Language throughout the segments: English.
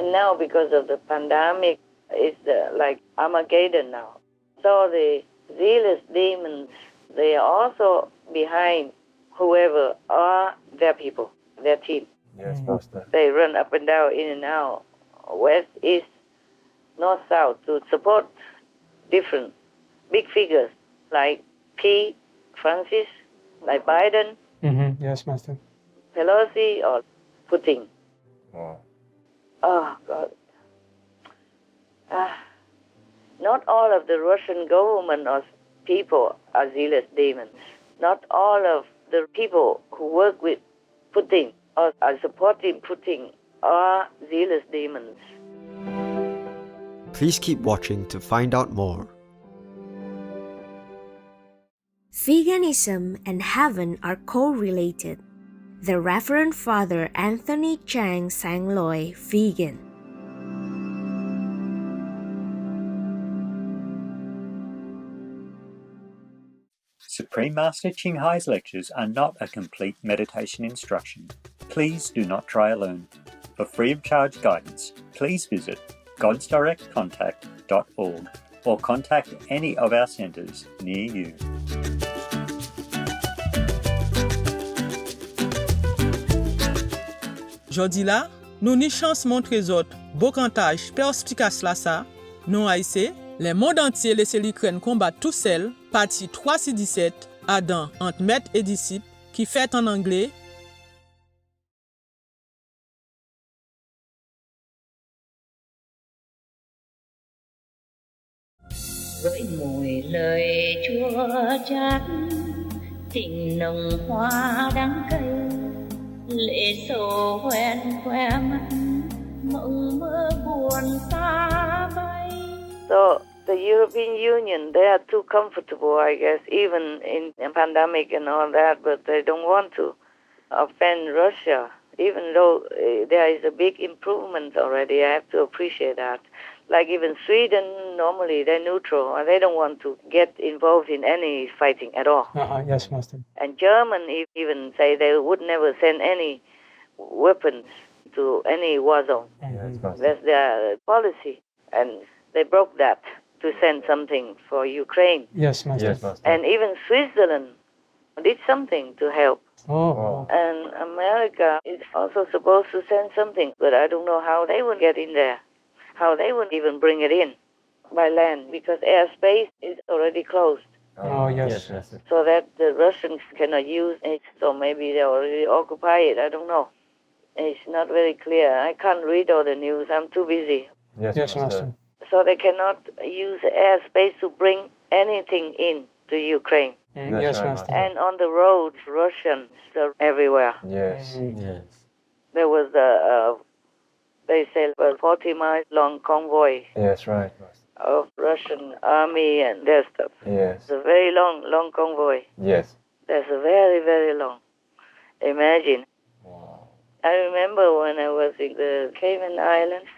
And now because of the pandemic, it's like Armageddon now. So the zealous demons, they are also behind whoever are their people, their team. Yes, Master. They run up and down, in and out, west, east, north, south, to support different big figures like P. Francis, like Biden, Yes, Master. Pelosi, or Putin. Wow. Oh, God. Not all of the Russian government or people are zealous demons. Not all of the people who work with Putin or are supporting Putin are zealous demons. Please keep watching to find out more. Veganism and heaven are correlated. The Reverend Father Anthony Chang Sang-Loi, vegan. Supreme Master Ching Hai's lectures are not a complete meditation instruction. Please do not try alone. For free of charge guidance, please visit godsdirectcontact.org or contact any of our centers near you. Jodi la, nou ni chans montre zot bokantaj perspikas la sa, non haïse, le monde entier laisse l'Ukraine combat tout seul, partie 3-17, Adam entre maître et disciple, qui fait en anglais. Với mùi lời chua chát, tình nồng hoa đắng cay, lệ sầu hoen khoe mắt, mộng mơ buồn xa bay. So the European Union, they are too comfortable, I guess, even in a pandemic and all that, but they don't want to offend Russia, even though there is a big improvement already. I have to appreciate that. Like even Sweden, normally they're neutral, and they don't want to get involved in any fighting at all. Yes, Master. And Germany even say they would never send any weapons to any war zone. Yes, Master. That's their policy. And they broke that to send something for Ukraine. Yes, Master. Yes, Master. And even Switzerland did something to help. Oh. And America is also supposed to send something, but I don't know how they would get in there, how they would even bring it in by land, because airspace is already closed. Oh, yes. Yes, Master. So that the Russians cannot use it, so maybe they already occupy it, I don't know. It's not very clear. I can't read all the news, I'm too busy. Yes, Yes, Master. Master. So they cannot use airspace to bring anything in to Ukraine. That's Yes, right, Master. And on the roads, Russians are everywhere. Yes. Yes. There was they say, a 40-mile long convoy Yes, right, Master. of Russian army and their stuff. Yes. It's a very long convoy. Yes. That's a very, very long. Imagine. Wow. I remember when I was in the Cayman Islands,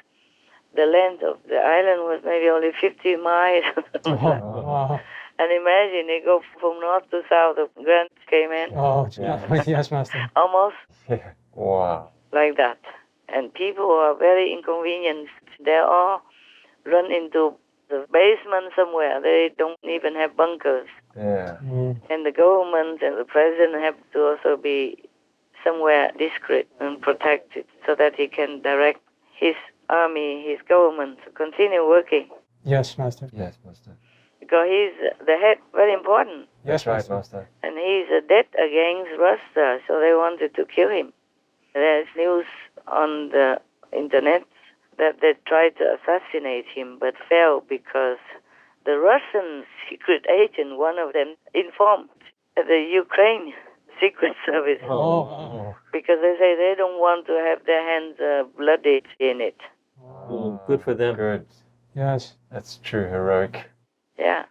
the length of the island was maybe only 50 miles. Wow. And imagine they go from north to south of Grand Cayman, Oh, yes, Master. almost Yeah. Wow. like that. And people are very inconvenienced. They all run into the basement somewhere. They don't even have bunkers. Yeah. And the government and the president have to also be somewhere discreet and protected so that he can direct his army, his government to continue working. Yes, Master. Yes, Master. Because he's the head, very important. Yes, Right, Master. Master. And he's a debt against Russia, so they wanted to kill him. There's news on the internet that they tried to assassinate him but failed because the Russian secret agent, one of them, informed the Ukraine secret service Oh. because they say they don't want to have their hands bloodied in it. Good for them. Good. Yes. That's true heroic. Yeah.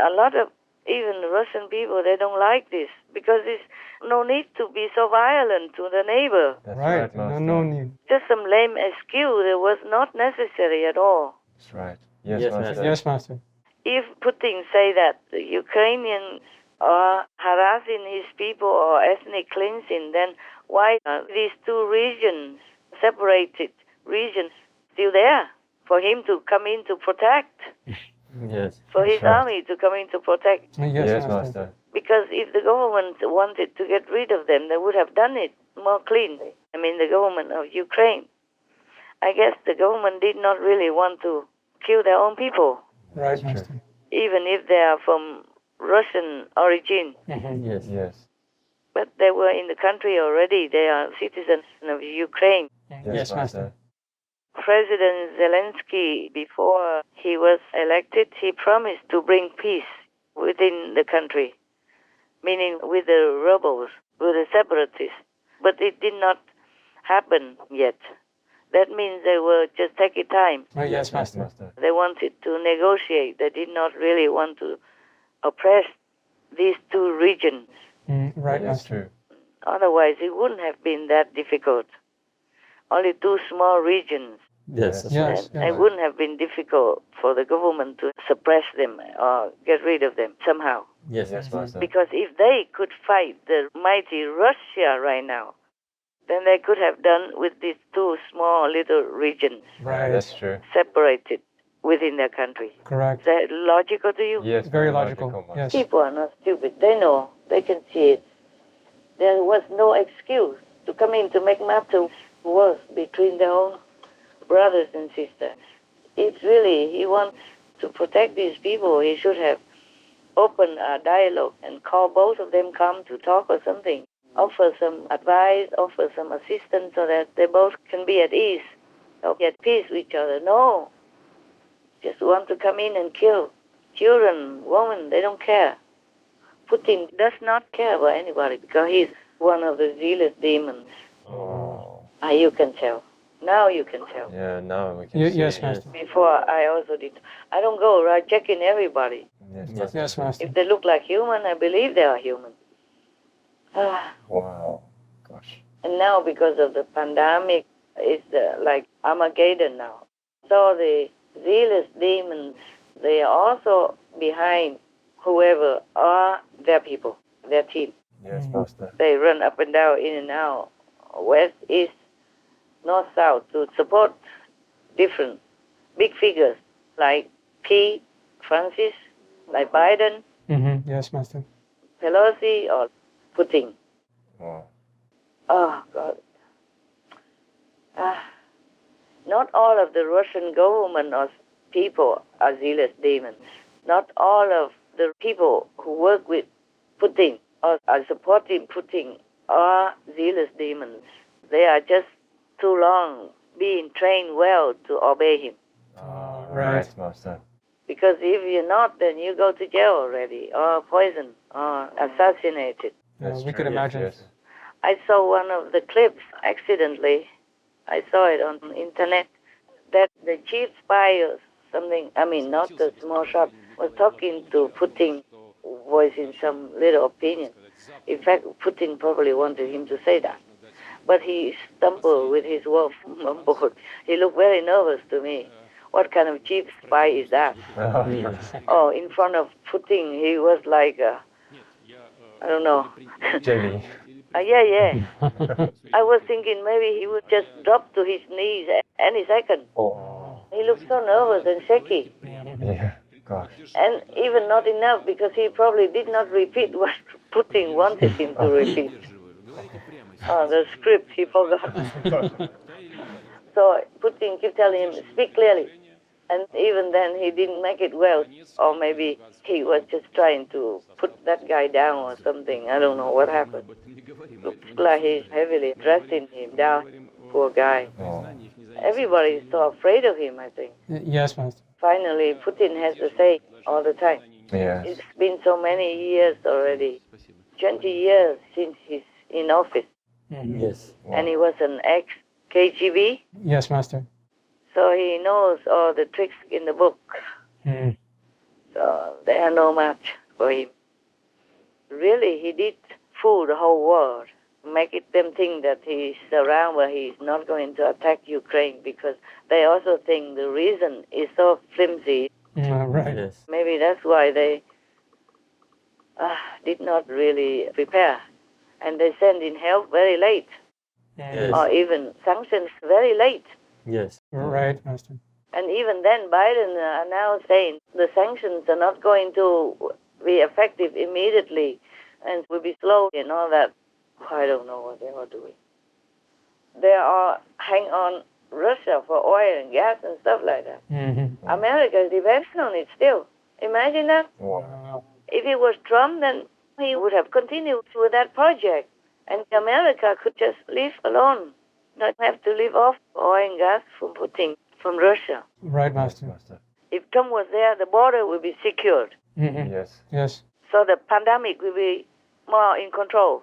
A lot of even Russian people, they don't like this because there's no need to be so violent to the neighbor. That's Right. right, Master. No need. Just some lame excuse. It was not necessary at all. That's right. Yes, Yes, Master. Master. Yes, Master. If Putin say that the Ukrainians are harassing his people or ethnic cleansing, then why are these two regions, separated regions, still there for him to come in to protect, Yes. for his That's right. army to come in to protect. Yes, Master. Because if the government wanted to get rid of them, they would have done it more cleanly. I mean, the government of Ukraine. I guess the government did not really want to kill their own people, Right, True. Master. even if they are from Russian origin. Yes. Yes. But they were in the country already. They are citizens of Ukraine. Yes, Master. President Zelensky, before he was elected, he promised to bring peace within the country, meaning with the rebels, with the separatists. But it did not happen yet. That means they were just taking time. Yes, Master. They wanted to negotiate. They did not really want to oppress these two regions. Right, That's Master. true. Otherwise, it wouldn't have been that difficult. Only two small regions. Yes. Yes, And it wouldn't have been difficult for the government to suppress them or get rid of them somehow. Yes. Yes, Master. Because if they could fight the mighty Russia right now, then they could have done with these two small little regions Right. That's true. separated within their country. Correct. Is that logical to you? Yes. Very logical. Master. Yes. People are not stupid. They know. They can see it. There was no excuse to come in to make matters worse between their own brothers and sisters. If really he wants to protect these people, he should have opened a dialogue and call both of them come to talk or something. Offer some advice, offer some assistance so that they both can be at ease or at peace with each other. No. Just want to come in and kill children, women, they don't care. Putin does not care about anybody because he's one of the zealous demons. Oh. You can tell. Now you can tell. Yeah. Now we can see. Yes, it. Master. Before I also did. I don't go right checking everybody. Yes. Yes. Master. Yes, Master. If they look like human, I believe they are human. Wow. Gosh. And now because of the pandemic, it's like Armageddon now. So the zealous demons, they are also behind whoever are their people, their team. Yes, Master. They run up and down, in and out, west, east, north, south, to support different big figures like P. Francis, like Biden, Yes, Master. Pelosi, or Putin. Wow. Oh, God. Not all of the Russian government or people are zealous demons. Not all of the people who work with Putin or are supporting Putin are zealous demons. They are just too long being trained well to obey him. Right. Master. Because if you're not, then you go to jail already, or poisoned, or assassinated. That's we true. could imagine. Yes. I saw one of the clips accidentally. I saw it on the internet that the chief spy or something, I mean, not the small shot, was talking to Putin, voicing some little opinion. In fact, Putin probably wanted him to say that. But he stumbled with his word mumbled. He looked very nervous to me. What kind of chief spy is that? Oh, in front of Putin, he was like, I don't know. Jelly. Yeah. I was thinking maybe he would just drop to his knees any second. Oh. He looked so nervous and shaky. Yeah. Gosh. And even not enough because he probably did not repeat what Putin wanted him to repeat. The script he forgot. So Putin kept telling him, speak clearly. And even then he didn't make it well. Or maybe he was just trying to put that guy down or something. I don't know what happened. Looks like he's heavily dressing him down. Poor guy. Oh. Everybody is so afraid of him, I think. Yes, Master. Finally, Putin has to say all the time. Yes. It's been so many years already. 20 years since he's in office. Yes. And he was an ex-KGB. Yes, Master. So he knows all the tricks in the book. So they are no match for him. Really, he did fool the whole world. Make them think that he's around where he's not going to attack Ukraine because they also think the reason is so flimsy. Right. Yes. Maybe that's why they did not really prepare. And they send in help very late. Yes. Or even sanctions very late. Yes. Right, Master. And even then, Biden are now saying the sanctions are not going to be effective immediately and will be slow and all that. I don't know what they are doing. They are hanging on Russia for oil and gas and stuff like that. Mm-hmm. America is depending on it still. Imagine that. Wow. If it was Trump, then he would have continued with that project. And America could just leave alone, not have to live off oil and gas from Putin, from Russia. Right, Master. Master. If Trump was there, the border would be secured. Mm-hmm. Yes. Yes. So the pandemic will be more in control,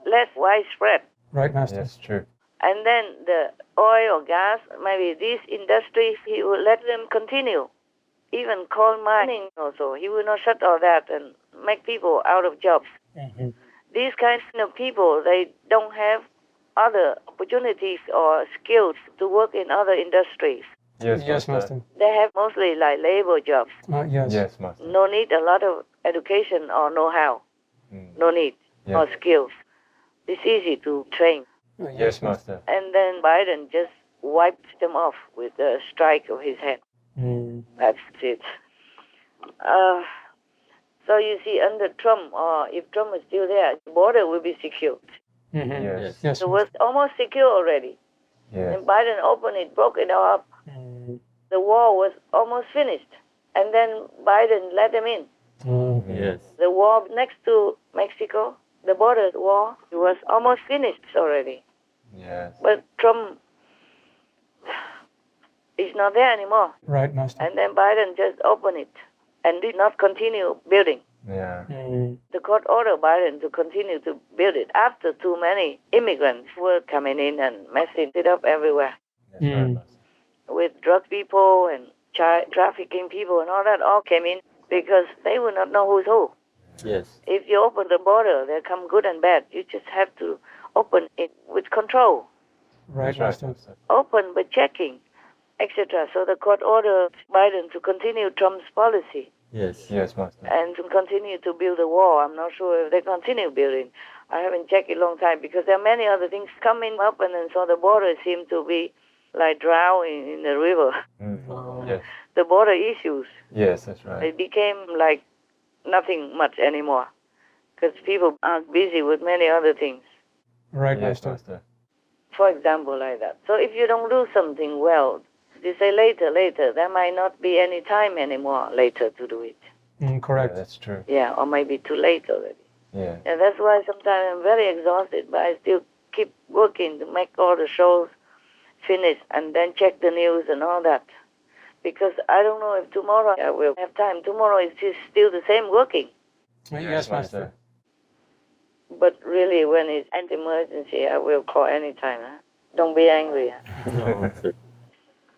less widespread. Right, Master. Yes, true. And then the oil or gas, maybe these industries, he will let them continue. Even coal mining also, he will not shut all that and make people out of jobs. Mm-hmm. These kinds of people, they don't have other opportunities or skills to work in other industries. Yes, Yes, Master. Master. They have mostly like labor jobs. Yes. Yes, Master. No need a lot of education or know-how. Mm. No need. Yeah. Or skills. It's easy to train. Yes, Master. And then Biden just wiped them off with a strike of his hand. Mm. That's it. So you see, under Trump, or if Trump is still there, the border will be secured. Mm-hmm. Yes. Yes. It was almost secure already. Yes. And Biden opened it, broke it all up. Mm. The war was almost finished. And then Biden let them in. Mm. Yes. The war next to Mexico, the border war, it was almost finished already. Yes. But Trump is not there anymore. Right, Master. And then Biden just opened it and did not continue building. Yeah. Mm. The court ordered Biden to continue to build it after too many immigrants were coming in and messing it up everywhere. Yes, right, Mm. Master. With drug people and child trafficking people and all that all came in because they would not know who's who. Yes. If you open the border, there come good and bad. You just have to open it with control. Right, That's Master. Master. Open but checking, etc. So the court ordered Biden to continue Trump's policy Yes. Yes, Master. and to continue to build the wall. I'm not sure if they continue building. I haven't checked it a long time because there are many other things coming up, and then so the border seems to be like drowning in the river. Mm. Yes. The border issues, Yes, that's right. it became like nothing much anymore because people are busy with many other things. Right, Yes, Master. Master. For example, like that. So if you don't do something well, they say later, there might not be any time anymore later to do it. Mm, Yeah, correct. that's true. Yeah, or maybe too late already. Yeah. And that's why sometimes I'm very exhausted, but I still keep working to make all the shows finish and then check the news and all that. Because I don't know if tomorrow I will have time. Tomorrow is just still the same working. Yes, Master. But really, when it's an emergency, I will call anytime. Huh? Don't be angry. Huh? No.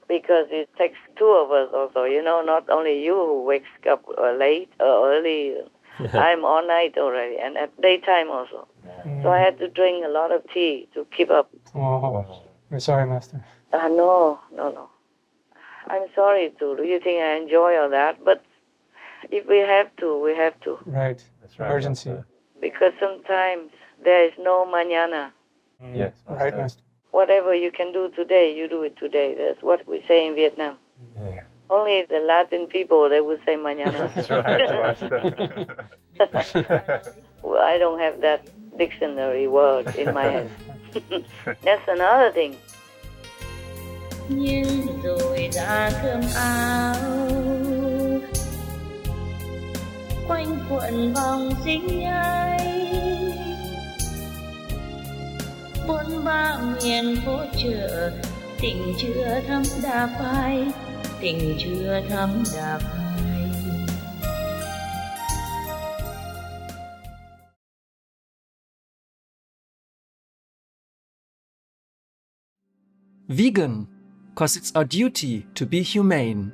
Because it takes two of us also, not only you who wakes up late or early. I'm all night already, and at daytime also. So I had to drink a lot of tea to keep up. Oh, we're sorry, Master. No. I'm sorry too. Do you think I enjoy all that? But if we have to, we have to. Right. That's right. Emergency. Master. Because sometimes there is no mañana. Yes, Right, Master. Master. Whatever you can do today, you do it today. That's what we say in Vietnam. Yeah. Only the Latin people, they would say mañana. That's right, Master. Well, I don't have that dictionary word in my head. That's another thing. Nhưng rồi ra cơm áo quanh quẩn vòng xinh nhai bốn ba miền phố chợ tình chưa thắm đà phai tình chưa thắm đà phai. Vegan, 'cause it's our duty to be humane.